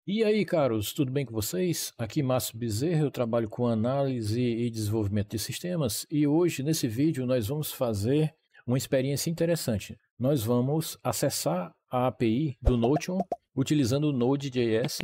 E aí, caros, tudo bem com vocês? Aqui Márcio Bezerra, eu trabalho com análise e desenvolvimento de sistemas e hoje nesse vídeo nós vamos fazer uma experiência interessante. Nós vamos acessar a API do Notion utilizando o Node.js.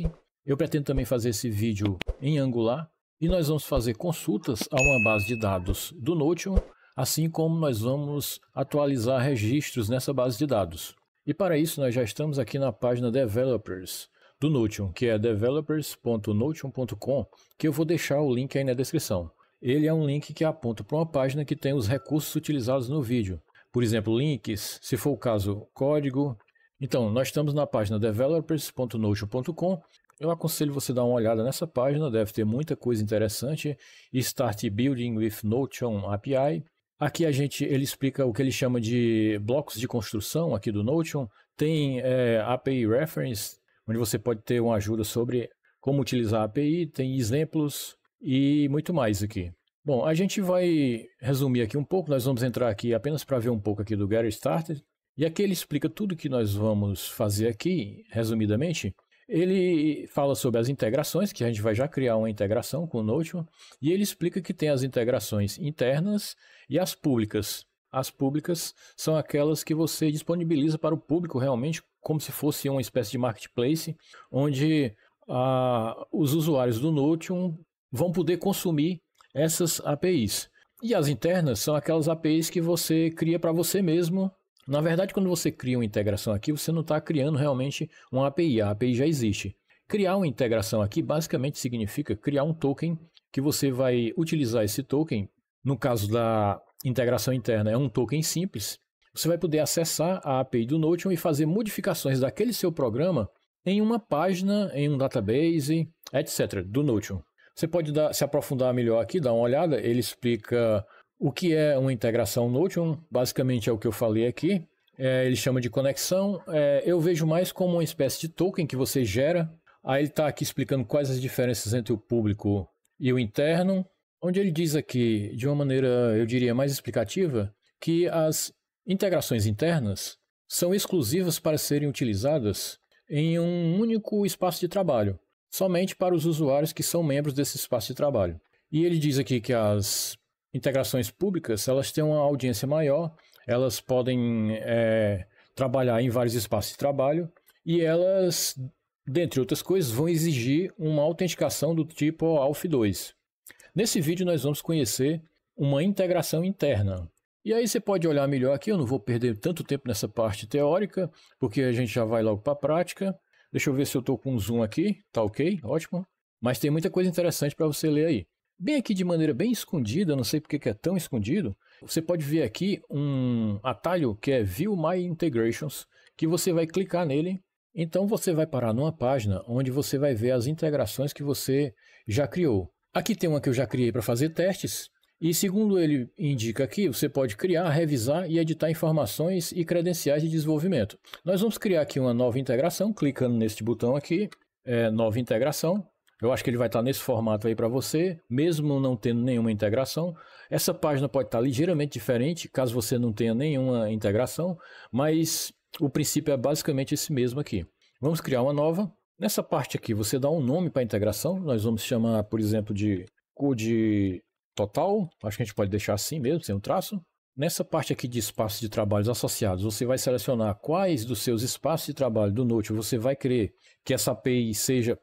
Eu pretendo também fazer esse vídeo em Angular e nós vamos fazer consultas a uma base de dados do Notion, assim como nós vamos atualizar registros nessa base de dados. E para isso nós já estamos aqui na página Developers do Notion, que é developers.notion.com, que eu vou deixar o link aí na descrição. Ele é um link que aponta para uma página que tem os recursos utilizados no vídeo. Por exemplo, links, se for o caso, código. Então, nós estamos na página developers.notion.com. Eu aconselho você dar uma olhada nessa página, deve ter muita coisa interessante. Start Building with Notion API. Aqui ele explica o que ele chama de blocos de construção aqui do Notion. Tem API Reference, onde você pode ter uma ajuda sobre como utilizar a API, tem exemplos e muito mais aqui. Bom, a gente vai resumir aqui um pouco, nós vamos entrar aqui apenas para ver um pouco aqui do Get Started, e aqui ele explica tudo que nós vamos fazer aqui, resumidamente. Ele fala sobre as integrações, que a gente vai já criar uma integração com o Notion, e ele explica que tem as integrações internas e as públicas. As públicas são aquelas que você disponibiliza para o público realmente, como se fosse uma espécie de marketplace, onde os usuários do Notion vão poder consumir essas APIs. E as internas são aquelas APIs que você cria para você mesmo. Na verdade, quando você cria uma integração aqui, você não está criando realmente uma API, a API já existe. Criar uma integração aqui basicamente significa criar um token que você vai utilizar esse token. No caso da integração interna, é um token simples. Você vai poder acessar a API do Notion e fazer modificações daquele seu programa em uma página, em um database, etc., do Notion. Você pode se aprofundar melhor aqui, dar uma olhada. Ele explica o que é uma integração Notion, basicamente é o que eu falei aqui. Ele chama de conexão. Eu vejo mais como uma espécie de token que você gera. Aí ele está aqui explicando quais as diferenças entre o público e o interno, onde ele diz aqui, de uma maneira, eu diria, mais explicativa, que as integrações internas são exclusivas para serem utilizadas em um único espaço de trabalho, somente para os usuários que são membros desse espaço de trabalho. E ele diz aqui que as integrações públicas, elas têm uma audiência maior, elas podem trabalhar em vários espaços de trabalho e elas, dentre outras coisas, vão exigir uma autenticação do tipo ALF2. Nesse vídeo nós vamos conhecer uma integração interna. E aí você pode olhar melhor aqui, eu não vou perder tanto tempo nessa parte teórica, porque a gente já vai logo para a prática. Deixa eu ver se eu estou com um zoom aqui, tá ok, ótimo. Mas tem muita coisa interessante para você ler aí. Bem aqui de maneira bem escondida, não sei porque que é tão escondido, você pode ver aqui um atalho que é View My Integrations, que você vai clicar nele. Então você vai parar numa página onde você vai ver as integrações que você já criou. Aqui tem uma que eu já criei para fazer testes, e segundo ele indica aqui, você pode criar, revisar e editar informações e credenciais de desenvolvimento. Nós vamos criar aqui uma nova integração, clicando neste botão aqui, nova integração. Eu acho que ele vai estar nesse formato aí para você, mesmo não tendo nenhuma integração. Essa página pode estar ligeiramente diferente, caso você não tenha nenhuma integração, mas o princípio é basicamente esse mesmo aqui. Vamos criar uma nova. Nessa parte aqui, você dá um nome para a integração. Nós vamos chamar, por exemplo, de Code Total. Acho que a gente pode deixar assim mesmo, sem um traço. Nessa parte aqui de espaços de trabalhos associados, você vai selecionar quais dos seus espaços de trabalho do Notion você vai querer que essa API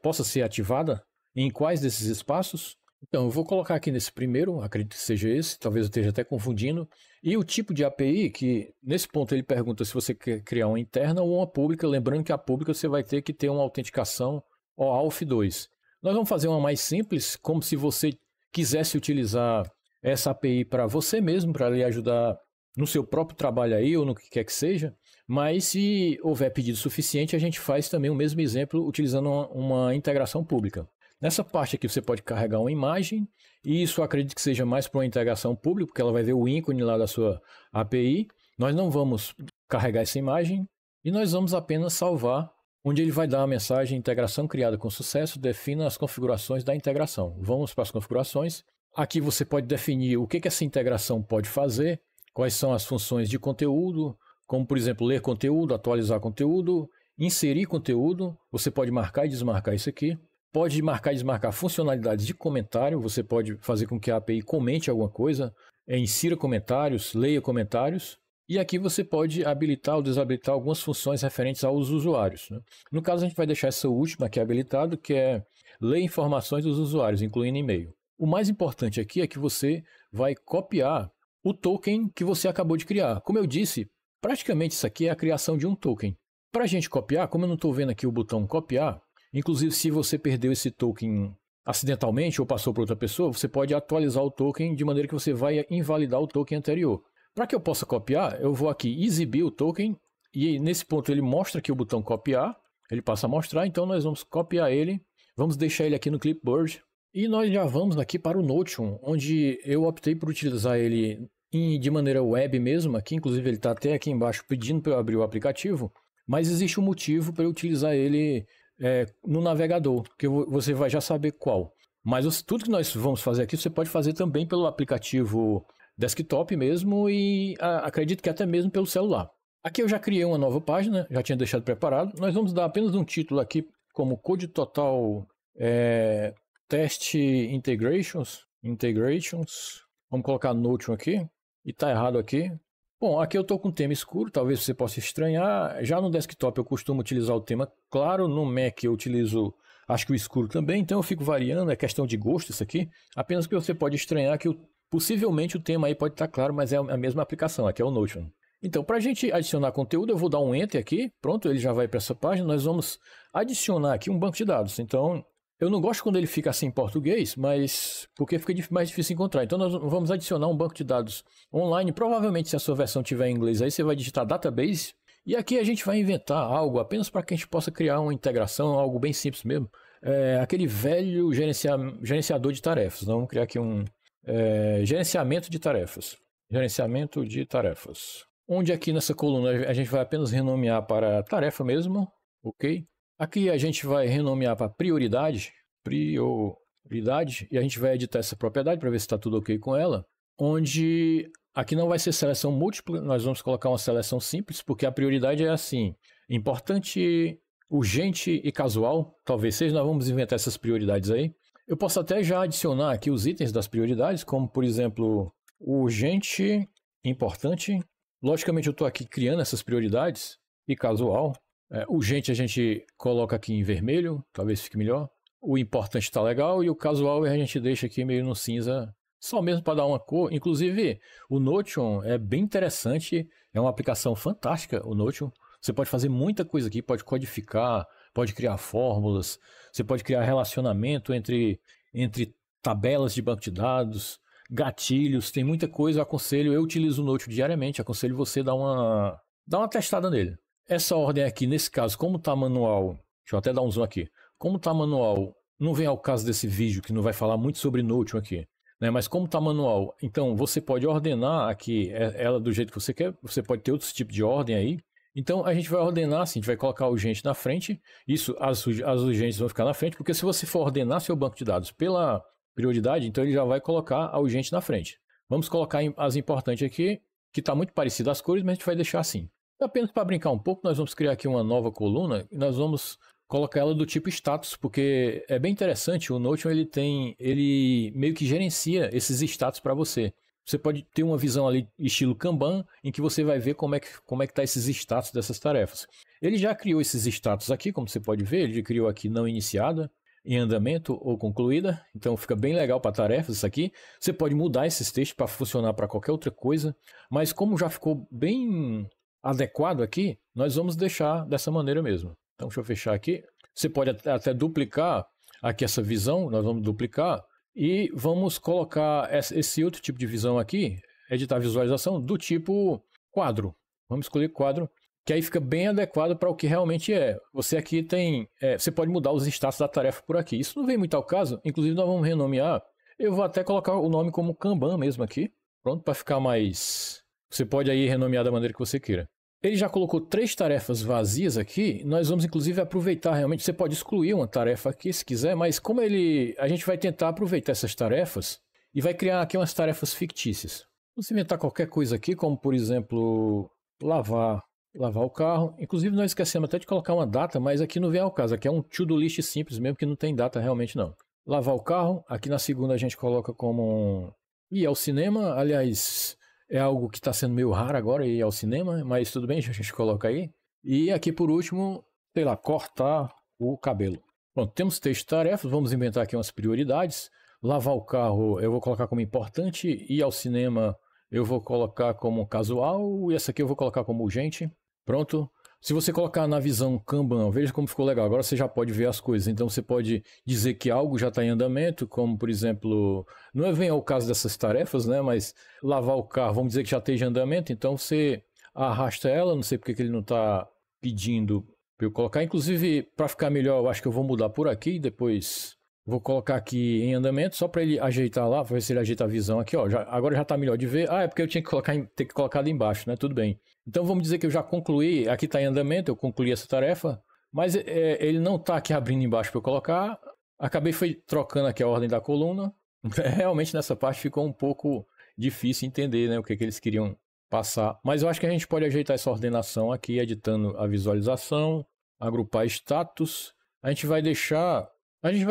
possa ser ativada, em quais desses espaços. Então, eu vou colocar aqui nesse primeiro, acredito que seja esse, talvez eu esteja até confundindo. E o tipo de API, que nesse ponto ele pergunta se você quer criar uma interna ou uma pública, lembrando que a pública você vai ter que ter uma autenticação OAuth2. Nós vamos fazer uma mais simples, como se você quisesse utilizar essa API para você mesmo, para lhe ajudar no seu próprio trabalho aí, ou no que quer que seja. Mas se houver pedido suficiente, a gente faz também o mesmo exemplo utilizando uma integração pública. Nessa parte aqui você pode carregar uma imagem, e isso eu acredito que seja mais para uma integração pública, porque ela vai ver o ícone lá da sua API. Nós não vamos carregar essa imagem, e nós vamos apenas salvar, onde ele vai dar a mensagem integração criada com sucesso, defina as configurações da integração. Vamos para as configurações. Aqui você pode definir o que essa integração pode fazer, quais são as funções de conteúdo, como por exemplo ler conteúdo, atualizar conteúdo, inserir conteúdo, você pode marcar e desmarcar isso aqui. Pode marcar e desmarcar funcionalidades de comentário, você pode fazer com que a API comente alguma coisa, insira comentários, leia comentários. E aqui você pode habilitar ou desabilitar algumas funções referentes aos usuários, né? No caso, a gente vai deixar essa última aqui habilitado, que é ler informações dos usuários, incluindo e-mail. O mais importante aqui é que você vai copiar o token que você acabou de criar. Como eu disse, praticamente isso aqui é a criação de um token. Para a gente copiar, como eu não estou vendo aqui o botão copiar, inclusive se você perdeu esse token acidentalmente ou passou para outra pessoa, você pode atualizar o token de maneira que você vai invalidar o token anterior. Para que eu possa copiar, eu vou aqui exibir o token e nesse ponto ele mostra aqui o botão copiar, ele passa a mostrar, então nós vamos copiar ele, vamos deixar ele aqui no clipboard e nós já vamos aqui para o Notion, onde eu optei por utilizar ele de maneira web mesmo, aqui inclusive ele está até aqui embaixo pedindo para eu abrir o aplicativo, mas existe um motivo para eu utilizar ele no navegador, que você vai já saber qual. Mas tudo que nós vamos fazer aqui você pode fazer também pelo aplicativo desktop mesmo e acredito que até mesmo pelo celular. Aqui eu já criei uma nova página, já tinha deixado preparado. Nós vamos dar apenas um título aqui como Code Total Test Integrations. Vamos colocar Notion aqui. E tá errado aqui. Bom, aqui eu estou com um tema escuro, talvez você possa estranhar. Já no desktop eu costumo utilizar o tema claro, no Mac eu utilizo, acho que o escuro também, então eu fico variando, é questão de gosto isso aqui. Apenas que você pode estranhar que possivelmente o tema aí pode estar claro, mas é a mesma aplicação, aqui é o Notion. Então, para a gente adicionar conteúdo, eu vou dar um Enter aqui, pronto, ele já vai para essa página, nós vamos adicionar aqui um banco de dados. Então, eu não gosto quando ele fica assim em português, mas porque fica mais difícil encontrar. Então, nós vamos adicionar um banco de dados online, provavelmente se a sua versão tiver em inglês, aí você vai digitar database, e aqui a gente vai inventar algo apenas para que a gente possa criar uma integração, algo bem simples mesmo. Aquele velho gerenciador de tarefas. Então, vamos criar aqui um gerenciamento de tarefas. Gerenciamento de tarefas. Onde aqui nessa coluna a gente vai apenas renomear para tarefa mesmo. Ok. Aqui a gente vai renomear para prioridade. Prioridade. E a gente vai editar essa propriedade para ver se está tudo ok com ela. Onde aqui não vai ser seleção múltipla. Nós vamos colocar uma seleção simples. Porque a prioridade é assim. Importante, urgente e casual. Talvez seja. Nós vamos inventar essas prioridades aí. Eu posso até já adicionar aqui os itens das prioridades, como por exemplo, urgente, importante. Logicamente eu estou aqui criando essas prioridades e casual. Urgente a gente coloca aqui em vermelho, talvez fique melhor. O importante está legal e o casual a gente deixa aqui meio no cinza, só mesmo para dar uma cor. Inclusive o Notion é bem interessante, é uma aplicação fantástica o Notion. Você pode fazer muita coisa aqui, pode codificar, pode criar fórmulas, você pode criar relacionamento entre tabelas de banco de dados, gatilhos, tem muita coisa. Eu utilizo o Notion diariamente, aconselho você dar uma testada nele. Essa ordem aqui, nesse caso, como está manual, deixa eu até dar um zoom aqui, como está manual, não vem ao caso desse vídeo, que não vai falar muito sobre Notion aqui, né? Mas como está manual, então você pode ordenar aqui ela do jeito que você quer, você pode ter outros tipos de ordem aí. Então a gente vai ordenar assim, a gente vai colocar a urgente na frente, as urgentes vão ficar na frente, porque se você for ordenar seu banco de dados pela prioridade, então ele já vai colocar a urgente na frente. Vamos colocar as importantes aqui, que está muito parecido as cores, mas a gente vai deixar assim. Apenas para brincar um pouco, nós vamos criar aqui uma nova coluna e nós vamos colocar ela do tipo status, porque é bem interessante, o Notion ele meio que gerencia esses status para você. Você pode ter uma visão ali estilo Kanban, em que você vai ver como é que está esses status dessas tarefas. Ele já criou esses status aqui, como você pode ver, ele criou aqui não iniciada, em andamento ou concluída, então fica bem legal para tarefas isso aqui. Você pode mudar esses textos para funcionar para qualquer outra coisa, mas como já ficou bem adequado aqui, nós vamos deixar dessa maneira mesmo. Então deixa eu fechar aqui. Você pode até duplicar aqui essa visão, nós vamos duplicar. E vamos colocar esse outro tipo de visão aqui, editar visualização, do tipo quadro. Vamos escolher quadro, que aí fica bem adequado para o que realmente é. Você aqui tem, você pode mudar os status da tarefa por aqui. Isso não vem muito ao caso, inclusive nós vamos renomear. Eu vou até colocar o nome como Kanban mesmo aqui, pronto, para ficar mais... Você pode aí renomear da maneira que você queira. Ele já colocou 3 tarefas vazias aqui, nós vamos inclusive aproveitar realmente, você pode excluir uma tarefa aqui se quiser, mas como a gente vai tentar aproveitar essas tarefas e vai criar aqui umas tarefas fictícias. Vamos inventar qualquer coisa aqui, como por exemplo, lavar. lavar o carro. Inclusive nós esquecemos até de colocar uma data, mas aqui não vem ao caso. Aqui é um to-do list simples mesmo, que não tem data realmente não. Lavar o carro. Aqui na segunda a gente coloca como ir ao cinema. Aliás, é algo que está sendo meio raro agora ir ao cinema, mas tudo bem, a gente coloca aí. E aqui por último, sei lá, cortar o cabelo. Pronto, temos texto de tarefas, vamos inventar aqui umas prioridades. Lavar o carro eu vou colocar como importante, ir ao cinema eu vou colocar como casual e essa aqui eu vou colocar como urgente. Pronto. Se você colocar na visão Kanban, veja como ficou legal. Agora você já pode ver as coisas. Então você pode dizer que algo já está em andamento, como por exemplo, não é bem ao caso dessas tarefas, né? Mas lavar o carro, vamos dizer que já esteja em andamento. Então você arrasta ela, não sei porque que ele não está pedindo para eu colocar. Inclusive, para ficar melhor, eu acho que eu vou mudar por aqui e depois vou colocar aqui em andamento, só para ele ajeitar lá, para ver se ele ajeita a visão aqui, ó. Agora já está melhor de ver. Ah, é porque eu tinha que ter que colocar ali embaixo, né? Tudo bem. Então vamos dizer que eu já concluí, aqui está em andamento, eu concluí essa tarefa, mas ele não está aqui abrindo embaixo para eu colocar. Acabei foi trocando aqui a ordem da coluna. Realmente nessa parte ficou um pouco difícil entender, né, o que eles queriam passar. Mas eu acho que a gente pode ajeitar essa ordenação aqui, editando a visualização, agrupar status. A gente vai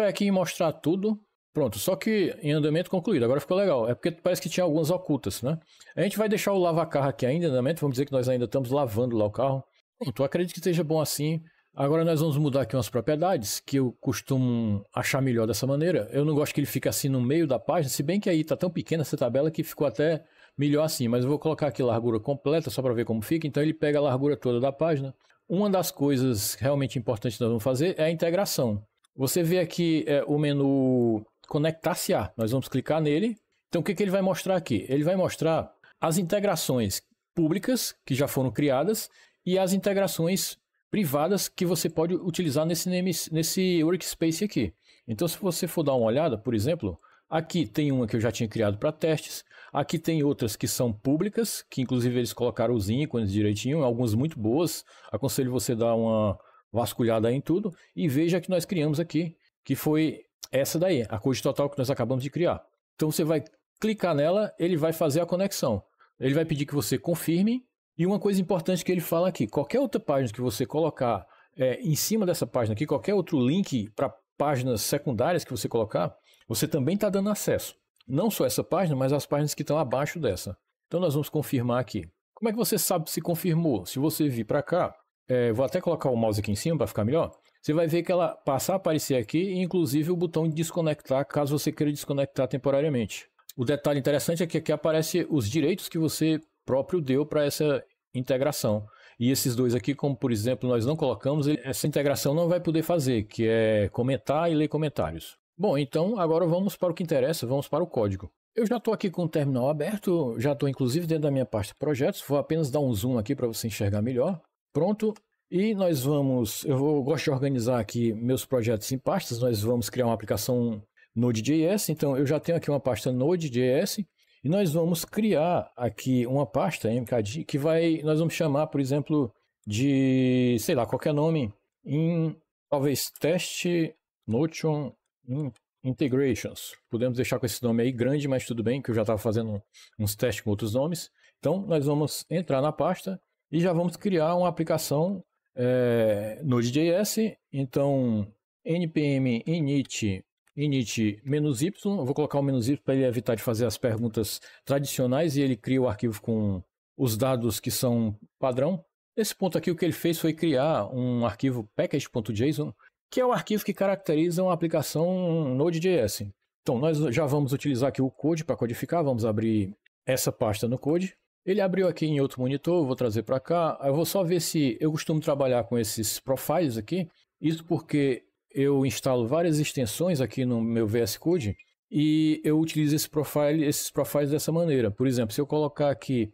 aqui mostrar tudo. Pronto, só que em andamento concluído. Agora ficou legal. É porque parece que tinha algumas ocultas, né? A gente vai deixar o lava-carro aqui ainda em andamento. Vamos dizer que nós ainda estamos lavando lá o carro. Pronto, eu acredito que esteja bom assim. Agora nós vamos mudar aqui umas propriedades que eu costumo achar melhor dessa maneira. Eu não gosto que ele fique assim no meio da página, se bem que aí está tão pequena essa tabela que ficou até melhor assim. Mas eu vou colocar aqui largura completa só para ver como fica. Então ele pega a largura toda da página. Uma das coisas realmente importantes que nós vamos fazer é a integração. Você vê aqui o menu Conectar-se a. Nós vamos clicar nele. Então o que ele vai mostrar aqui? Ele vai mostrar as integrações públicas que já foram criadas e as integrações privadas que você pode utilizar nesse workspace aqui. Então se você for dar uma olhada, por exemplo, aqui tem uma que eu já tinha criado para testes. Aqui tem outras que são públicas, que inclusive eles colocaram os ícones direitinho, algumas muito boas. Aconselho você dar uma vasculhada aí em tudo e veja que nós criamos aqui, que foi essa daí, a Code Total que nós acabamos de criar. Então você vai clicar nela, ele vai fazer a conexão. Ele vai pedir que você confirme. E uma coisa importante que ele fala aqui, qualquer outra página que você colocar em cima dessa página aqui, qualquer outro link para páginas secundárias que você colocar, você também está dando acesso. Não só essa página, mas as páginas que estão abaixo dessa. Então nós vamos confirmar aqui. Como é que você sabe se confirmou? Se você vir para cá, vou até colocar o mouse aqui em cima para ficar melhor. Você vai ver que ela passa a aparecer aqui, inclusive o botão de desconectar, caso você queira desconectar temporariamente. O detalhe interessante é que aqui aparece os direitos que você próprio deu para essa integração. E esses dois aqui, como por exemplo nós não colocamos, essa integração não vai poder fazer, que é comentar e ler comentários. Bom, então agora vamos para o que interessa, vamos para o código. Eu já estou aqui com o terminal aberto, já estou inclusive dentro da minha pasta projetos, vou apenas dar um zoom aqui para você enxergar melhor. Pronto. E nós gosto de organizar aqui meus projetos em pastas, nós vamos criar uma aplicação Node.js, então eu já tenho aqui uma pasta Node.js e nós vamos criar aqui uma pasta mkd que nós vamos chamar, por exemplo, de, sei lá, qualquer nome, talvez test notion integrations. Podemos deixar com esse nome aí grande, mas tudo bem, que eu já estava fazendo uns testes com outros nomes. Então nós vamos entrar na pasta e já vamos criar uma aplicação Node.js, então npm init -y, eu vou colocar o -y para ele evitar de fazer as perguntas tradicionais e ele cria o arquivo com os dados que são padrão. Nesse ponto aqui o que ele fez foi criar um arquivo package.json, que é o arquivo que caracteriza uma aplicação Node.js. Então nós já vamos utilizar aqui o code para codificar, vamos abrir essa pasta no code. Ele abriu aqui em outro monitor, vou trazer para cá. Eu vou só ver se eu costumo trabalhar com esses profiles aqui. Isso porque eu instalo várias extensões aqui no meu VS Code e eu utilizo esses profiles dessa maneira. Por exemplo, se eu colocar aqui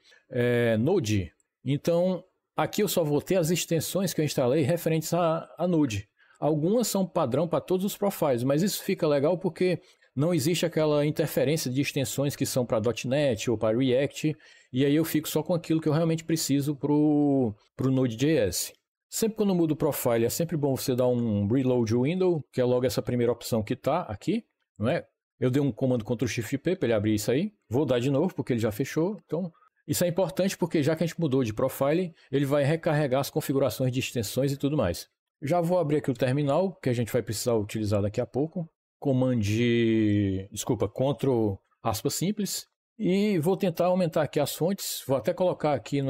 Node, então aqui eu só vou ter as extensões que eu instalei referentes a Node. Algumas são padrão para todos os profiles, mas isso fica legal porque não existe aquela interferência de extensões que são para .NET ou para React, e aí eu fico só com aquilo que eu realmente preciso para o Node.js. Sempre quando eu mudo o profile, é sempre bom você dar um reload window, que é logo essa primeira opção que está aqui, não é? Eu dei um comando Ctrl+Shift+P para ele abrir isso aí. Vou dar de novo, porque ele já fechou. Então, Isso é importante porque já que a gente mudou de profile, ele vai recarregar as configurações de extensões e tudo mais. Já vou abrir aqui o terminal, que a gente vai precisar utilizar daqui a pouco. Ctrl aspas simples. E vou tentar aumentar aqui as fontes. Vou até colocar aqui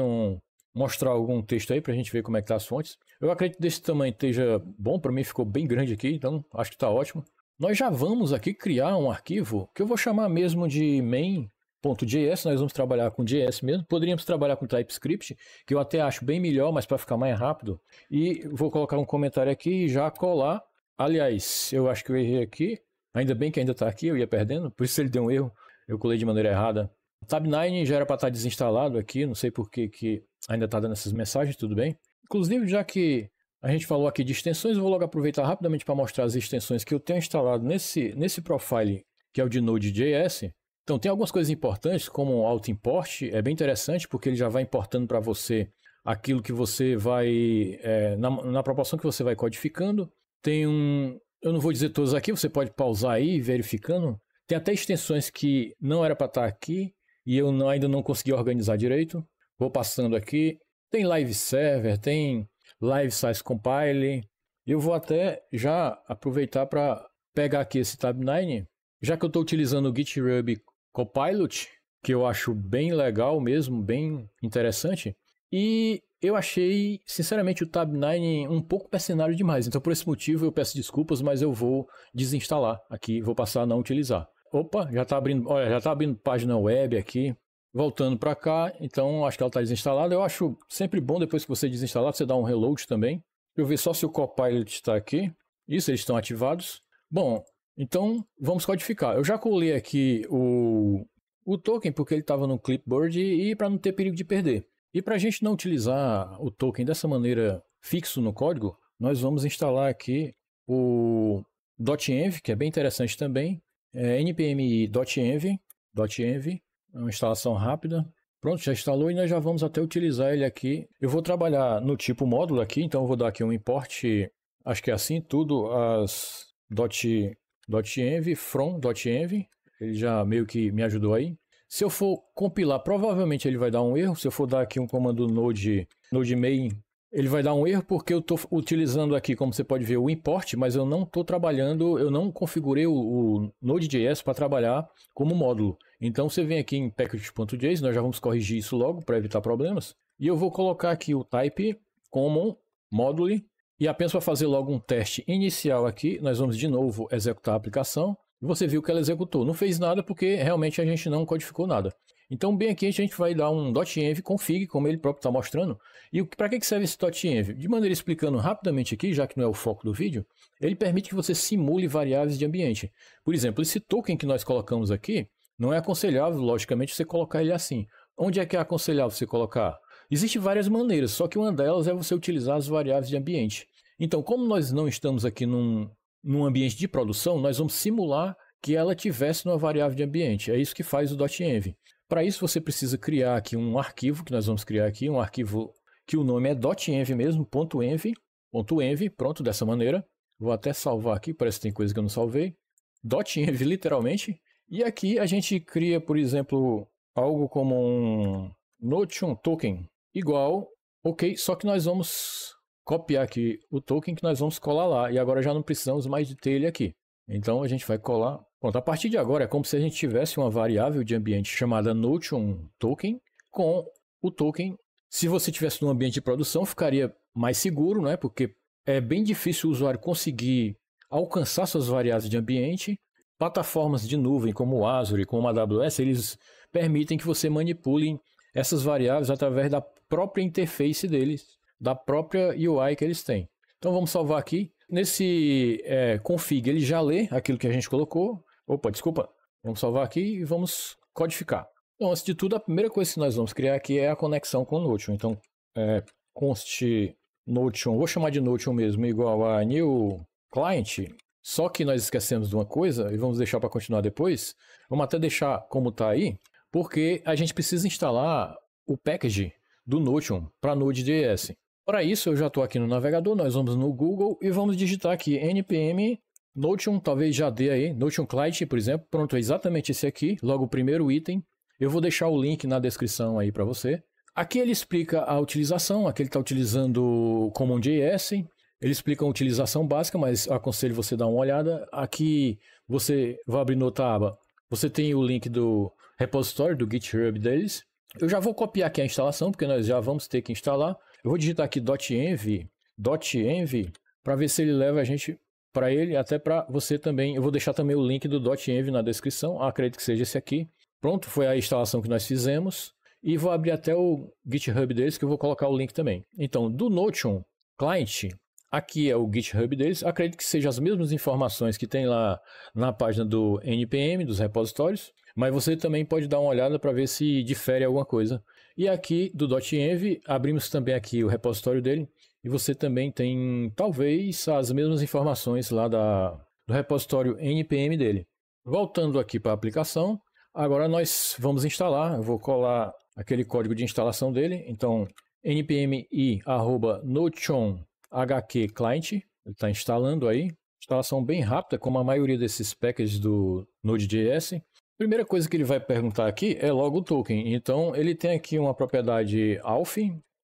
mostrar algum texto aí para a gente ver como é que tá as fontes. Eu acredito que desse tamanho esteja bom, para mim ficou bem grande aqui, então acho que está ótimo. Nós já vamos aqui criar um arquivo que eu vou chamar mesmo de main.js, nós vamos trabalhar com JS mesmo. Poderíamos trabalhar com TypeScript, que eu até acho bem melhor, mas para ficar mais rápido. E vou colocar um comentário aqui e já colar. Aliás, eu acho que eu errei aqui. Ainda bem que ainda está aqui, eu ia perdendo, por isso ele deu um erro. Eu colei de maneira errada. Tab9 já era para estar desinstalado aqui, não sei por que ainda está dando essas mensagens, tudo bem. Inclusive, já que a gente falou aqui de extensões, eu vou logo aproveitar rapidamente para mostrar as extensões que eu tenho instalado nesse profile, que é o de Node.js. Então, tem algumas coisas importantes, como o auto-import, é bem interessante, porque ele já vai importando para você aquilo que você vai, na proporção que você vai codificando. Tem eu não vou dizer todos aqui, você pode pausar aí, verificando. Tem até extensões que não era para estar aqui, e eu ainda não consegui organizar direito. Vou passando aqui. Tem Live Server, tem Live Size Compile. Eu vou até já aproveitar para pegar aqui esse Tab9, já que eu estou utilizando o GitHub Copilot, que eu acho bem legal mesmo, bem interessante. E eu achei, sinceramente, o Tab9 um pouco mercenário demais. Então, por esse motivo, eu peço desculpas, mas eu vou desinstalar aqui, vou passar a não utilizar. Opa, já está abrindo, olha, já está abrindo página web aqui. Voltando para cá, então acho que ela está desinstalada. Eu acho sempre bom depois que você desinstalar, você dá um reload também. Deixa eu ver só se o Copilot está aqui. Isso, eles estão ativados. Bom, então vamos codificar. Eu já colei aqui o token porque ele estava no clipboard e para não ter perigo de perder. E para a gente não utilizar o token dessa maneira fixo no código, nós vamos instalar aqui o .env, que é bem interessante também. npm.env. É uma instalação rápida. Pronto, já instalou e nós já vamos até utilizar ele aqui. Eu vou trabalhar no tipo módulo aqui, então eu vou dar aqui um import, acho que é assim, tudo as .env, from.env. Ele já meio que me ajudou aí. Se eu for compilar, provavelmente ele vai dar um erro. Se eu for dar aqui um comando node main, ele vai dar um erro porque eu estou utilizando aqui, como você pode ver, o import, mas eu não estou trabalhando, eu não configurei o Node.js para trabalhar como módulo. Então você vem aqui em package.js, nós já vamos corrigir isso logo para evitar problemas. E eu vou colocar aqui o type common module e apenas para fazer logo um teste inicial aqui, nós vamos de novo executar a aplicação. E você viu que ela executou. Não fez nada porque realmente a gente não codificou nada. Então, bem aqui, a gente vai dar um .env config, como ele próprio está mostrando. E para que serve esse .env? De maneira explicando rapidamente aqui, já que não é o foco do vídeo, ele permite que você simule variáveis de ambiente. Por exemplo, esse token que nós colocamos aqui, não é aconselhável, logicamente, você colocar ele assim. Onde é que é aconselhável você colocar? Existem várias maneiras, só que uma delas é você utilizar as variáveis de ambiente. Então, como nós não estamos aqui num ambiente de produção, nós vamos simular que ela tivesse numa variável de ambiente. É isso que faz o .env. Para isso, você precisa criar aqui um arquivo, que nós vamos criar aqui, um arquivo que o nome é .env mesmo, .env, pronto, dessa maneira. Vou até salvar aqui, parece que tem coisa que eu não salvei. .env, literalmente. E aqui a gente cria, por exemplo, algo como um Notion token, igual, ok, só que nós vamos copiar aqui o token que nós vamos colar lá. E agora já não precisamos mais de ter ele aqui. Então a gente vai colar. Pronto, a partir de agora é como se a gente tivesse uma variável de ambiente chamada Notion token com o token. Se você tivesse num ambiente de produção, ficaria mais seguro, né? Porque é bem difícil o usuário conseguir alcançar suas variáveis de ambiente. Plataformas de nuvem como o Azure, como a AWS, eles permitem que você manipule essas variáveis através da própria interface deles, da própria UI que eles têm. Então vamos salvar aqui. Nesse config ele já lê aquilo que a gente colocou. Opa, desculpa. Vamos salvar aqui e vamos codificar. Então, antes de tudo, a primeira coisa que nós vamos criar aqui é a conexão com o Notion. Então, const Notion, vou chamar de Notion mesmo, igual a new client. Só que nós esquecemos de uma coisa e vamos deixar para continuar depois. Vamos até deixar como está aí, porque a gente precisa instalar o package do Notion para Node.js. Para isso, eu já estou aqui no navegador, nós vamos no Google e vamos digitar aqui npm Notion, talvez já dê aí, Notion Client, por exemplo. Pronto, é exatamente esse aqui, logo o primeiro item. Eu vou deixar o link na descrição aí para você. Aqui ele explica a utilização, aqui ele está utilizando o CommonJS, ele explica a utilização básica, mas eu aconselho você dar uma olhada. Aqui você vai abrir outra aba, você tem o link do repositório do GitHub deles. Eu já vou copiar aqui a instalação, porque nós já vamos ter que instalar. Eu vou digitar aqui .env, para ver se ele leva a gente para ele, até para você também. Eu vou deixar também o link do .env na descrição, acredito que seja esse aqui. Pronto, foi a instalação que nós fizemos. E vou abrir até o GitHub deles, que eu vou colocar o link também. Então, do Notion Client, aqui é o GitHub deles. Acredito que sejam as mesmas informações que tem lá na página do NPM, dos repositórios. Mas você também pode dar uma olhada para ver se difere alguma coisa. E aqui do .env, abrimos também aqui o repositório dele. E você também tem, talvez, as mesmas informações lá do repositório NPM dele. Voltando aqui para a aplicação, agora nós vamos instalar. Eu vou colar aquele código de instalação dele. Então, npm i@notion-hk-client. Ele está instalando aí. Instalação bem rápida, como a maioria desses packages do Node.js. Primeira coisa que ele vai perguntar aqui é logo o token. Então, ele tem aqui uma propriedade auth,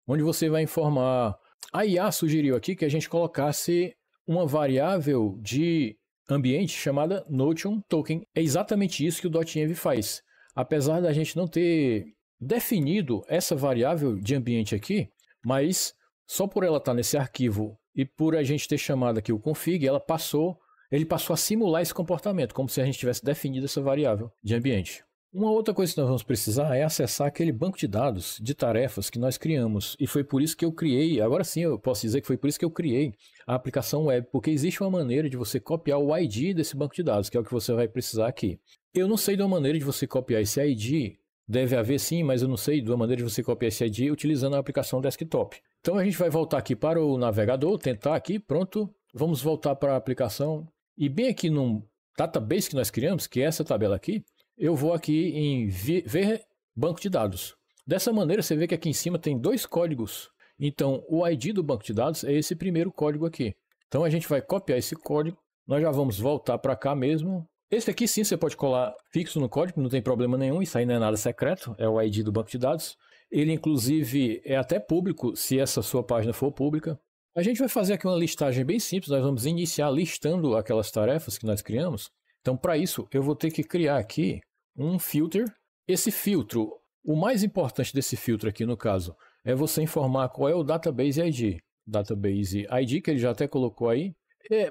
onde você vai informar. A IA sugeriu aqui que a gente colocasse uma variável de ambiente chamada Notion Token. É exatamente isso que o .env faz. Apesar da gente não ter definido essa variável de ambiente aqui, mas só por ela estar nesse arquivo e por a gente ter chamado aqui o config, ele passou a simular esse comportamento, como se a gente tivesse definido essa variável de ambiente. Uma outra coisa que nós vamos precisar é acessar aquele banco de dados de tarefas que nós criamos. E foi por isso que eu criei, agora sim eu posso dizer que foi por isso que eu criei a aplicação web, porque existe uma maneira de você copiar o ID desse banco de dados, que é o que você vai precisar aqui. Eu não sei de uma maneira de você copiar esse ID, deve haver sim, mas eu não sei de uma maneira de você copiar esse ID utilizando a aplicação desktop. Então a gente vai voltar aqui para o navegador, tentar aqui, pronto. Vamos voltar para a aplicação. E bem aqui no database que nós criamos, que é essa tabela aqui, eu vou aqui em ver banco de dados. Dessa maneira, você vê que aqui em cima tem dois códigos. Então, o ID do banco de dados é esse primeiro código aqui. Então, a gente vai copiar esse código. Nós já vamos voltar para cá mesmo. Esse aqui sim, você pode colar fixo no código, não tem problema nenhum. Isso aí não é nada secreto, é o ID do banco de dados. Ele, inclusive, é até público, se essa sua página for pública. A gente vai fazer aqui uma listagem bem simples. Nós vamos iniciar listando aquelas tarefas que nós criamos. Então, para isso, eu vou ter que criar aqui um filter. Esse filtro, o mais importante desse filtro aqui no caso, é você informar qual é o database ID. Database ID, que ele já até colocou aí.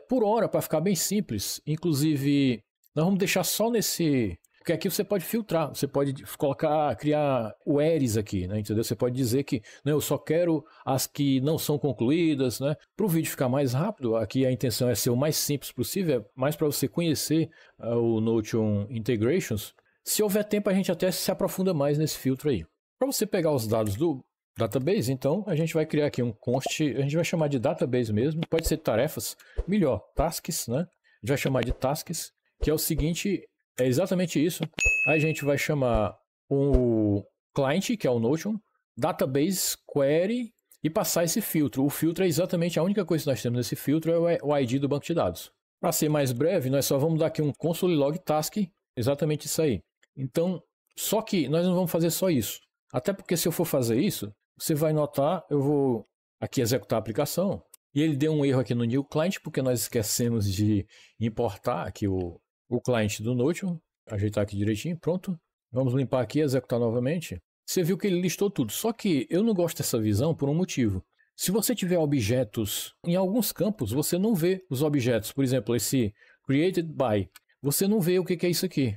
Por hora, para ficar bem simples, inclusive, nós vamos deixar só nesse. Porque aqui você pode filtrar, você pode criar queries aqui, né? Entendeu? Você pode dizer que né, eu só quero as que não são concluídas, né? Para o vídeo ficar mais rápido, aqui a intenção é ser o mais simples possível, mais para você conhecer o Notion Integrations. Se houver tempo, a gente até se aprofunda mais nesse filtro aí. Para você pegar os dados do database, então, a gente vai criar aqui um const, a gente vai chamar de database mesmo, pode ser tarefas, melhor, tasks, né? A gente vai chamar de tasks, que é o seguinte, é exatamente isso. A gente vai chamar o client, que é o Notion, database query e passar esse filtro. O filtro é exatamente a única coisa que nós temos nesse filtro, é o ID do banco de dados. Para ser mais breve, nós só vamos dar aqui um console log task, exatamente isso aí. Então, só que nós não vamos fazer só isso. Até porque se eu for fazer isso, você vai notar, eu vou aqui executar a aplicação, e ele deu um erro aqui no new client, porque nós esquecemos de importar aqui o client do Notion. Ajeitar aqui direitinho, pronto. Vamos limpar aqui e executar novamente. Você viu que ele listou tudo, só que eu não gosto dessa visão por um motivo. Se você tiver objetos, em alguns campos você não vê os objetos. Por exemplo, esse created by, você não vê o que é isso aqui.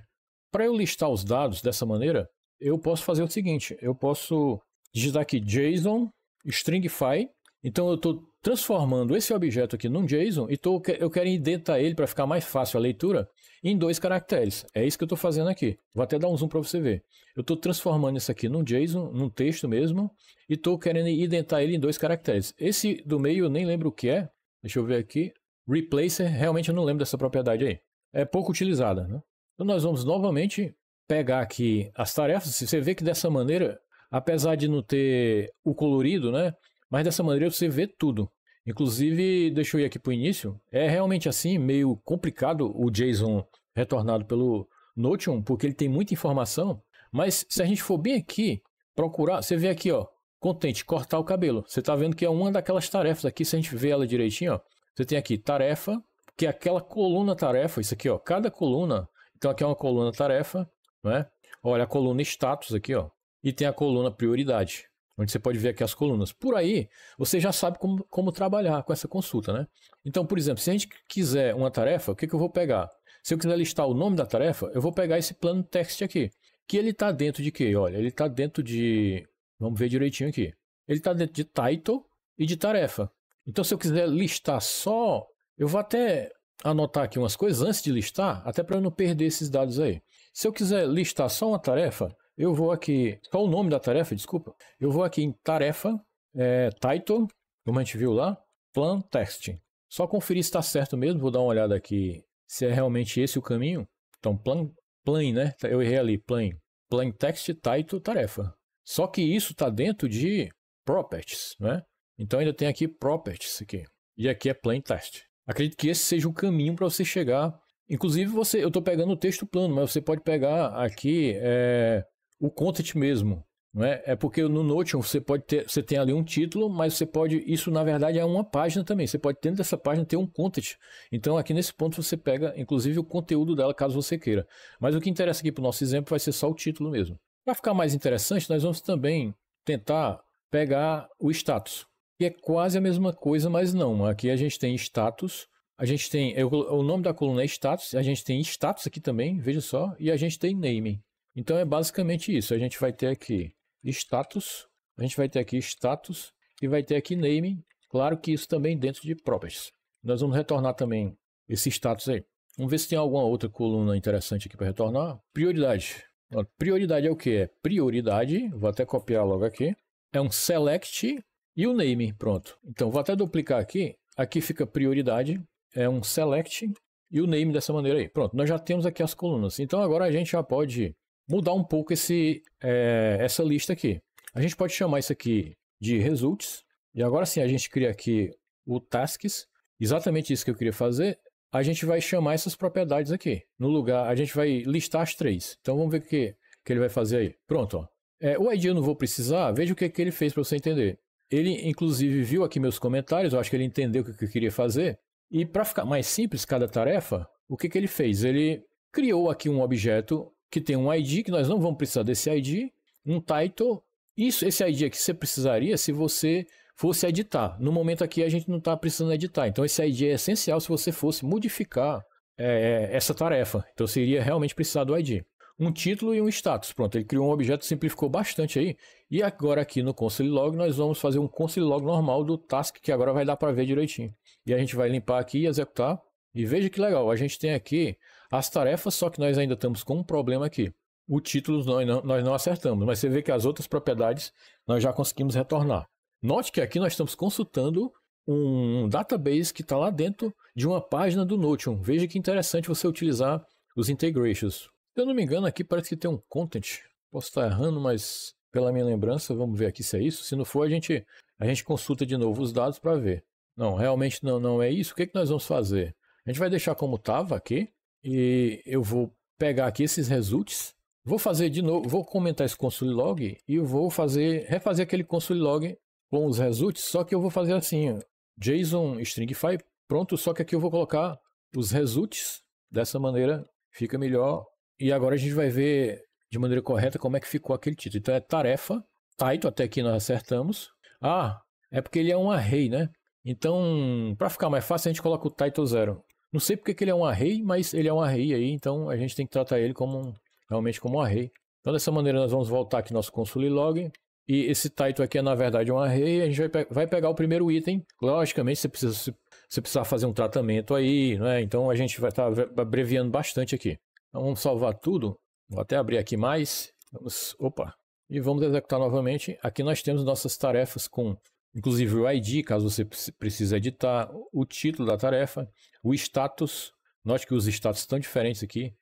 Para eu listar os dados dessa maneira, eu posso fazer o seguinte, eu posso digitar aqui JSON, stringify, então eu estou transformando esse objeto aqui num JSON e eu quero indentar ele para ficar mais fácil a leitura em 2 caracteres. É isso que eu estou fazendo aqui. Vou até dar um zoom para você ver. Eu estou transformando isso aqui num JSON, num texto mesmo, e estou querendo indentar ele em 2 caracteres. Esse do meio eu nem lembro o que é. Deixa eu ver aqui. Replacer, realmente eu não lembro dessa propriedade aí. É pouco utilizada, né? Então nós vamos novamente pegar aqui as tarefas. Você vê que dessa maneira, apesar de não ter o colorido, né? Mas dessa maneira você vê tudo. Inclusive, deixa eu ir aqui para o início. É realmente assim, meio complicado o JSON retornado pelo Notion, porque ele tem muita informação. Mas se a gente for bem aqui, procurar, você vê aqui, ó, content, cortar o cabelo. Você está vendo que é uma daquelas tarefas aqui, se a gente vê ela direitinho, ó, você tem aqui tarefa, que é aquela coluna tarefa, isso aqui, ó, cada coluna, então aqui é uma coluna tarefa, não é? Olha a coluna status aqui, ó, e tem a coluna prioridade, onde você pode ver aqui as colunas. Por aí, você já sabe como trabalhar com essa consulta, né? Então, por exemplo, se a gente quiser uma tarefa, o que eu vou pegar? Se eu quiser listar o nome da tarefa, eu vou pegar esse plano text aqui, que ele está dentro de quê? Olha, ele está dentro de... Vamos ver direitinho aqui. Ele está dentro de title e de tarefa. Então, se eu quiser listar só... Eu vou até anotar aqui umas coisas antes de listar, até para eu não perder esses dados aí. Se eu quiser listar só uma tarefa, eu vou aqui... Só o nome da tarefa, desculpa. Eu vou aqui em tarefa, title, como a gente viu lá, plan text. Só conferir se está certo mesmo. Vou dar uma olhada aqui se é realmente esse o caminho. Então, plain, né? Eu errei ali, plain text, title, tarefa. Só que isso está dentro de properties, né? Então ainda tem aqui properties aqui. E aqui é plain text. Acredito que esse seja o caminho para você chegar. Inclusive, eu estou pegando o texto plano, mas você pode pegar aqui o content mesmo. Não é? É porque no Notion você tem ali um título, mas você pode, isso na verdade é uma página também, você pode dentro dessa página ter um content, então aqui nesse ponto você pega inclusive o conteúdo dela caso você queira, mas o que interessa aqui para o nosso exemplo vai ser só o título mesmo. Para ficar mais interessante, nós vamos também tentar pegar o status, que é quase a mesma coisa, mas não, aqui a gente tem status, a gente tem, o nome da coluna é status, a gente tem status aqui também, veja só, e a gente tem naming, então é basicamente isso, a gente vai ter aqui status, a gente vai ter aqui status e vai ter aqui naming, claro que isso também dentro de properties. Nós vamos retornar também esse status aí. Vamos ver se tem alguma outra coluna interessante aqui para retornar. Prioridade. Prioridade é o que? É prioridade, vou até copiar logo aqui. É um select e o name, pronto. Então vou até duplicar aqui, aqui fica prioridade, é um select e o name dessa maneira aí. Pronto, nós já temos aqui as colunas. Então agora a gente já pode mudar um pouco essa lista aqui. A gente pode chamar isso aqui de results. E agora sim, a gente cria aqui o tasks. Exatamente isso que eu queria fazer. A gente vai chamar essas propriedades aqui. No lugar, a gente vai listar as três. Então vamos ver o que ele vai fazer aí. Pronto. Ó. O ID eu não vou precisar. Veja o que ele fez para você entender. Ele, inclusive, viu aqui meus comentários. Eu acho que ele entendeu o que eu queria fazer. E para ficar mais simples cada tarefa, o que ele fez? Ele criou aqui um objeto que tem um ID, que nós não vamos precisar desse ID, um title, esse ID aqui você precisaria se você fosse editar. No momento aqui a gente não está precisando editar, então esse ID é essencial se você fosse modificar essa tarefa, então você iria realmente precisar do ID. Um título e um status, pronto, ele criou um objeto, simplificou bastante aí, e agora aqui no console log nós vamos fazer um console log normal do task, que agora vai dar para ver direitinho. E a gente vai limpar aqui e executar, e veja que legal, a gente tem aqui as tarefas, só que nós ainda estamos com um problema aqui. O título nós não acertamos, mas você vê que as outras propriedades nós já conseguimos retornar. Note que aqui nós estamos consultando um database que está lá dentro de uma página do Notion. Veja que interessante você utilizar os integrations. Se eu não me engano, aqui parece que tem um content. Posso estar errando, mas pela minha lembrança, vamos ver aqui se é isso. Se não for, a gente consulta de novo os dados para ver. Não, realmente não é isso. O que nós vamos fazer? A gente vai deixar como estava aqui. E eu vou pegar aqui esses results, vou fazer de novo, vou comentar esse console log e eu vou refazer aquele console log com os results, só que eu vou fazer assim, JSON stringify, pronto, só que aqui eu vou colocar os results, dessa maneira fica melhor. E agora a gente vai ver de maneira correta como é que ficou aquele título. Então é tarefa, title, até aqui nós acertamos. É porque ele é um array, né? Então, para ficar mais fácil, a gente coloca o title 0. Não sei porque que ele é um array, mas ele é um array aí, então a gente tem que tratar ele realmente como um array. Então dessa maneira nós vamos voltar aqui no nosso console log, e esse title aqui é na verdade um array, a gente vai pegar o primeiro item, logicamente você precisa fazer um tratamento aí, não é? Então a gente vai estar abreviando bastante aqui. Então vamos salvar tudo, vou até abrir aqui mais, e vamos executar novamente. Aqui nós temos nossas tarefas com inclusive o ID, caso você precise editar, o título da tarefa, o status, note que os status estão diferentes aqui,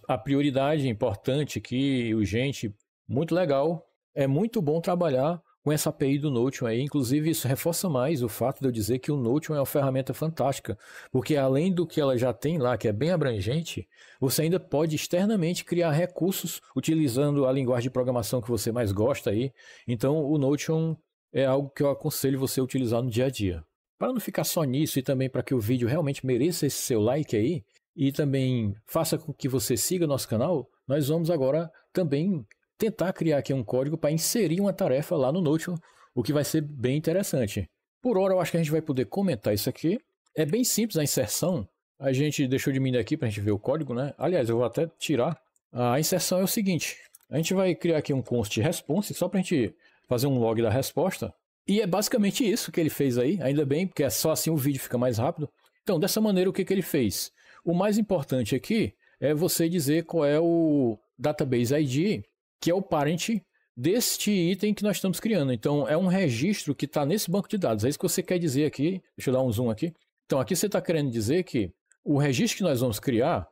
a prioridade importante aqui, urgente, muito legal, é muito bom trabalhar com essa API do Notion aí. Inclusive, isso reforça mais o fato de eu dizer que o Notion é uma ferramenta fantástica, porque além do que ela já tem lá, que é bem abrangente, você ainda pode externamente criar recursos utilizando a linguagem de programação que você mais gosta aí. Então, o Notion é algo que eu aconselho você a utilizar no dia a dia. Para não ficar só nisso e também para que o vídeo realmente mereça esse seu like aí, e também faça com que você siga nosso canal, nós vamos agora também tentar criar aqui um código para inserir uma tarefa lá no Notion, o que vai ser bem interessante. Por hora, eu acho que a gente vai poder comentar isso aqui. É bem simples a inserção. A gente deixou de diminuir aqui para a gente ver o código, né? Aliás, eu vou até tirar. A inserção é o seguinte. A gente vai criar aqui um const response só para a gente fazer um log da resposta. E é basicamente isso que ele fez aí. Ainda bem, porque é só assim o vídeo fica mais rápido. Então, dessa maneira, o que ele fez? O mais importante aqui é você dizer qual é o database ID, que é o parent deste item que nós estamos criando. Então, é um registro que está nesse banco de dados. É isso que você quer dizer aqui. Deixa eu dar um zoom aqui. Então, aqui você está querendo dizer que o registro que nós vamos criar,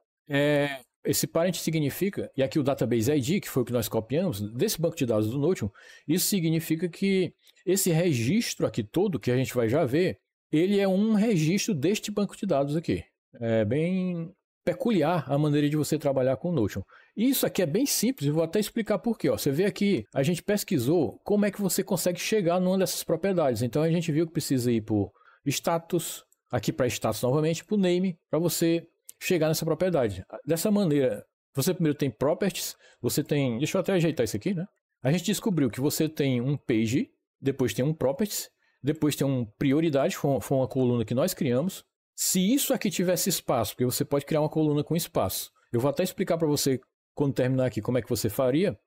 esse parent significa, e aqui o database ID, que foi o que nós copiamos, desse banco de dados do Notion, isso significa que esse registro aqui todo, que a gente vai já ver, ele é um registro deste banco de dados aqui. É bem peculiar a maneira de você trabalhar com o Notion. E isso aqui é bem simples, eu vou até explicar por quê. Você vê aqui, a gente pesquisou como é que você consegue chegar numa dessas propriedades. Então a gente viu que precisa ir por status, aqui para status novamente, para o name, para você chegar nessa propriedade. Dessa maneira, você primeiro tem properties, você tem... Deixa eu até ajeitar isso aqui, né? A gente descobriu que você tem um page, depois tem um properties, depois tem um prioridade, foi uma coluna que nós criamos. Se isso aqui tivesse espaço, porque você pode criar uma coluna com espaço, eu vou até explicar para você, quando terminar aqui, como é que você faria.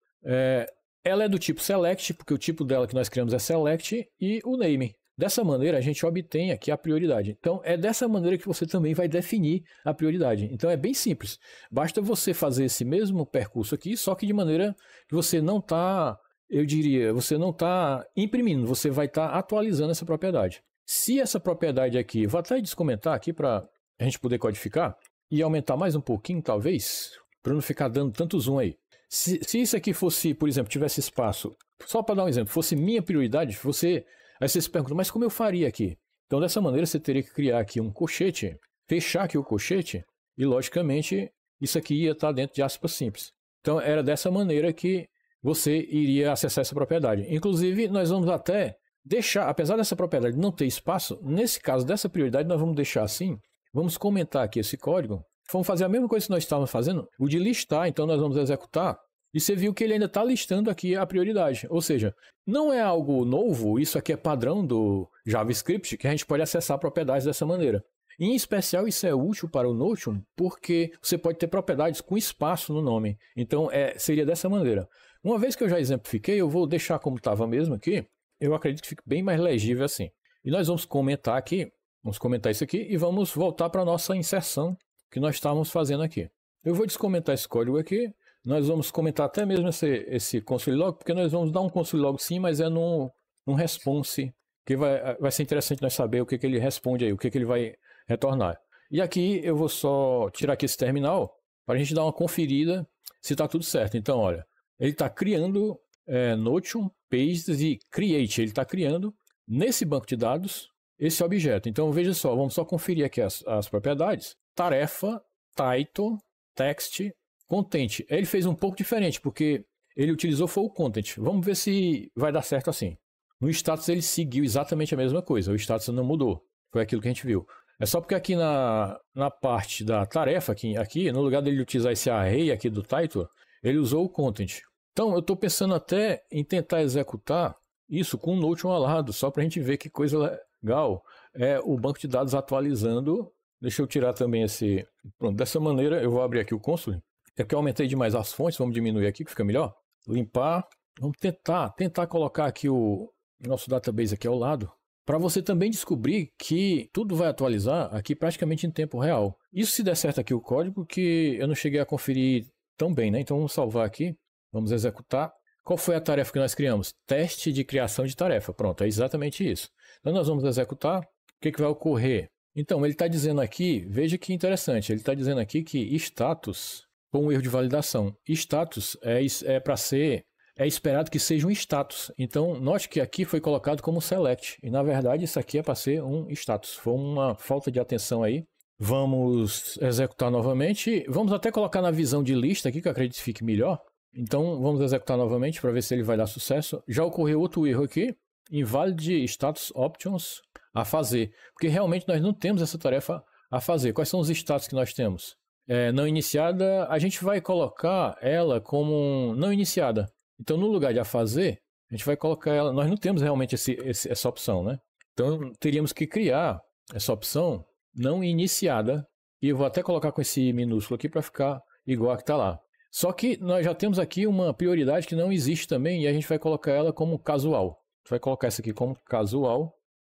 Ela é do tipo select, porque o tipo dela que nós criamos é select, e o name. Dessa maneira, a gente obtém aqui a prioridade. Então, é dessa maneira que você também vai definir a prioridade. Então, é bem simples. Basta você fazer esse mesmo percurso aqui, só que de maneira que você não está, eu diria, você não está imprimindo, você vai estar atualizando essa propriedade. Se essa propriedade aqui, vou até descomentar aqui para a gente poder codificar e aumentar mais um pouquinho, talvez, para não ficar dando tanto zoom aí. Se isso aqui fosse, por exemplo, tivesse espaço, só para dar um exemplo, fosse minha prioridade, aí você se pergunta, mas como eu faria aqui? Então, dessa maneira, você teria que criar aqui um colchete, fechar aqui o colchete e, logicamente, isso aqui ia estar dentro de aspas simples. Então, era dessa maneira que você iria acessar essa propriedade. Inclusive, nós vamos até deixar, apesar dessa propriedade não ter espaço, nesse caso dessa prioridade nós vamos deixar assim, vamos comentar aqui esse código, vamos fazer a mesma coisa que nós estávamos fazendo, o de listar, então nós vamos executar, e você viu que ele ainda está listando aqui a prioridade, ou seja, não é algo novo, isso aqui é padrão do JavaScript, que a gente pode acessar propriedades dessa maneira. Em especial isso é útil para o Notion, porque você pode ter propriedades com espaço no nome, então seria dessa maneira. Uma vez que eu já exemplifiquei, eu vou deixar como estava mesmo aqui. Eu acredito que fique bem mais legível assim. E nós vamos comentar aqui, vamos comentar isso aqui e vamos voltar para a nossa inserção que nós estávamos fazendo aqui. Eu vou descomentar esse código aqui, nós vamos comentar até mesmo esse console log, porque nós vamos dar um console log sim, mas é num response, que vai ser interessante nós saber o que ele responde aí, o que ele vai retornar. E aqui eu vou só tirar aqui esse terminal, para a gente dar uma conferida se está tudo certo. Então, olha, ele está criando Notion, Pages e Create. Ele está criando nesse banco de dados esse objeto. Então veja só, vamos só conferir aqui as propriedades. Tarefa, title, text, content. Ele fez um pouco diferente, porque ele utilizou foi o content. Vamos ver se vai dar certo assim. No status ele seguiu exatamente a mesma coisa. O status não mudou. Foi aquilo que a gente viu. É só porque aqui na parte da tarefa, aqui no lugar dele utilizar esse array aqui do title, ele usou o content. Então, eu estou pensando até em tentar executar isso com o Notion ao lado, só para a gente ver que coisa legal. É o banco de dados atualizando. Deixa eu tirar também esse... Pronto, dessa maneira eu vou abrir aqui o console. É porque eu aumentei demais as fontes, vamos diminuir aqui que fica melhor. Limpar. Vamos tentar colocar aqui o nosso database aqui ao lado, para você também descobrir que tudo vai atualizar aqui praticamente em tempo real. Isso se der certo aqui o código, que eu não cheguei a conferir tão bem, né? Então vamos salvar aqui. Vamos executar. Qual foi a tarefa que nós criamos? Teste de criação de tarefa. Pronto, é exatamente isso. Então nós vamos executar. O que vai ocorrer? Então ele está dizendo aqui, veja que interessante, ele está dizendo aqui que status com um erro de validação. Status é para ser é esperado que seja um status. Então, note que aqui foi colocado como select. E, na verdade, isso aqui é para ser um status. Foi uma falta de atenção aí. Vamos executar novamente. Vamos até colocar na visão de lista aqui, que eu acredito que fique melhor. Então, vamos executar novamente para ver se ele vai dar sucesso. Já ocorreu outro erro aqui. Invalid status options a fazer. Porque realmente nós não temos essa tarefa a fazer. Quais são os status que nós temos? Não iniciada, a gente vai colocar ela como não iniciada. Então, no lugar de a fazer, a gente vai colocar ela... Nós não temos realmente essa opção, né? Então, teríamos que criar essa opção não iniciada. E eu vou até colocar com esse minúsculo aqui para ficar igual a que está lá. Só que nós já temos aqui uma prioridade que não existe também e a gente vai colocar ela como casual. A gente vai colocar essa aqui como casual.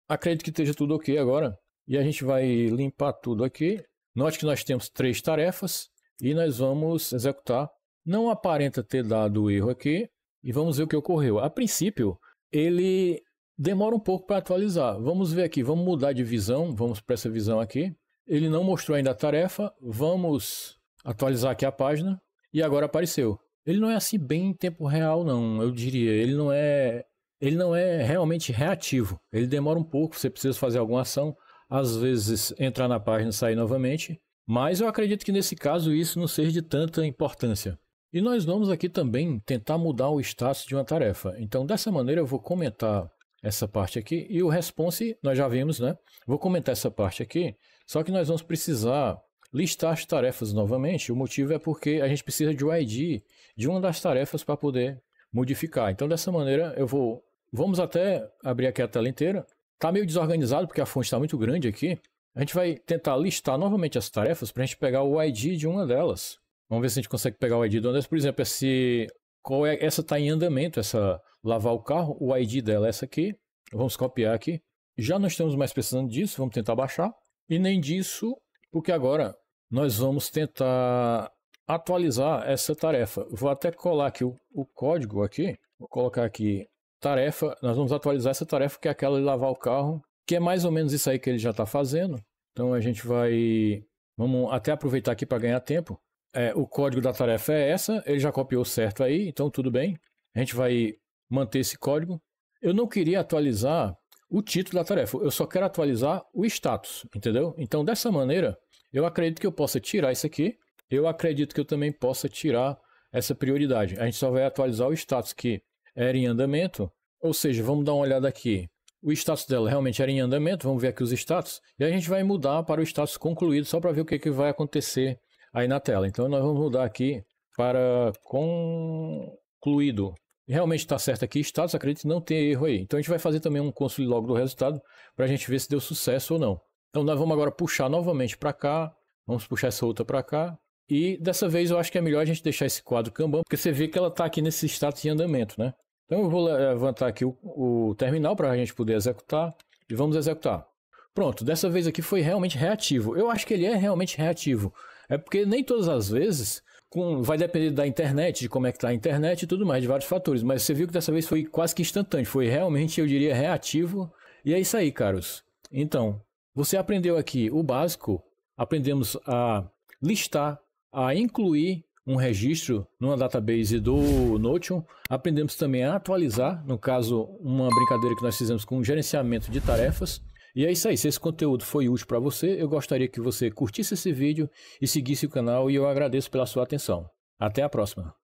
Acredito que esteja tudo ok agora. E a gente vai limpar tudo aqui. Note que nós temos 3 tarefas e nós vamos executar. Não aparenta ter dado erro aqui e vamos ver o que ocorreu. A princípio, ele demora um pouco para atualizar. Vamos ver aqui, vamos mudar de visão, vamos para essa visão aqui. Ele não mostrou ainda a tarefa, vamos atualizar aqui a página e agora apareceu. Ele não é assim bem em tempo real não, eu diria. Ele não é realmente reativo. Ele demora um pouco, você precisa fazer alguma ação. Às vezes entrar na página e sair novamente. Mas eu acredito que nesse caso isso não seja de tanta importância. E nós vamos aqui também tentar mudar o status de uma tarefa. Então, dessa maneira, eu vou comentar essa parte aqui. E o response, nós já vimos, né? Vou comentar essa parte aqui. Só que nós vamos precisar listar as tarefas novamente. O motivo é porque a gente precisa de um ID de uma das tarefas para poder modificar. Então, dessa maneira, vamos até abrir aqui a tela inteira. Está meio desorganizado porque a fonte está muito grande aqui. A gente vai tentar listar novamente as tarefas para a gente pegar o ID de uma delas. Vamos ver se a gente consegue pegar o ID de uma delas. Por exemplo, essa está em andamento, essa lavar o carro. O ID dela é essa aqui. Vamos copiar aqui. Já não estamos mais precisando disso. Vamos tentar baixar. E nem disso, porque agora nós vamos tentar atualizar essa tarefa. Vou até colar aqui o código aqui. Vou colocar aqui tarefa, nós vamos atualizar essa tarefa que é aquela de lavar o carro, que é mais ou menos isso aí que ele já está fazendo. Então a gente vamos até aproveitar aqui para ganhar tempo. O código da tarefa é essa, ele já copiou certo aí, então tudo bem. A gente vai manter esse código. Eu não queria atualizar o título da tarefa, eu só quero atualizar o status, entendeu? Então dessa maneira, eu acredito que eu possa tirar isso aqui, eu acredito que eu também possa tirar essa prioridade. A gente só vai atualizar o status que era em andamento, ou seja, vamos dar uma olhada aqui. O status dela realmente era em andamento, vamos ver aqui os status, e a gente vai mudar para o status concluído, só para ver o que vai acontecer aí na tela. Então nós vamos mudar aqui para concluído. Realmente está certo aqui, status, acredito que não tem erro aí. Então a gente vai fazer também um console log do resultado, para a gente ver se deu sucesso ou não. Então nós vamos agora puxar novamente para cá, vamos puxar essa outra para cá, e dessa vez eu acho que é melhor a gente deixar esse quadro Kanban, porque você vê que ela está aqui nesse status em andamento, né? Então eu vou levantar aqui o terminal para a gente poder executar e vamos executar. Pronto, dessa vez aqui foi realmente reativo. Eu acho que ele é realmente reativo. É porque nem todas as vezes vai depender da internet, de como é que está a internet e tudo mais, de vários fatores. Mas você viu que dessa vez foi quase que instantâneo. Foi realmente, eu diria, reativo. E é isso aí, caros. Então, você aprendeu aqui o básico. Aprendemos a listar, a incluir um registro numa database do Notion. Aprendemos também a atualizar, no caso, uma brincadeira que nós fizemos com o gerenciamento de tarefas. E é isso aí, se esse conteúdo foi útil para você, eu gostaria que você curtisse esse vídeo e seguisse o canal e eu agradeço pela sua atenção. Até a próxima!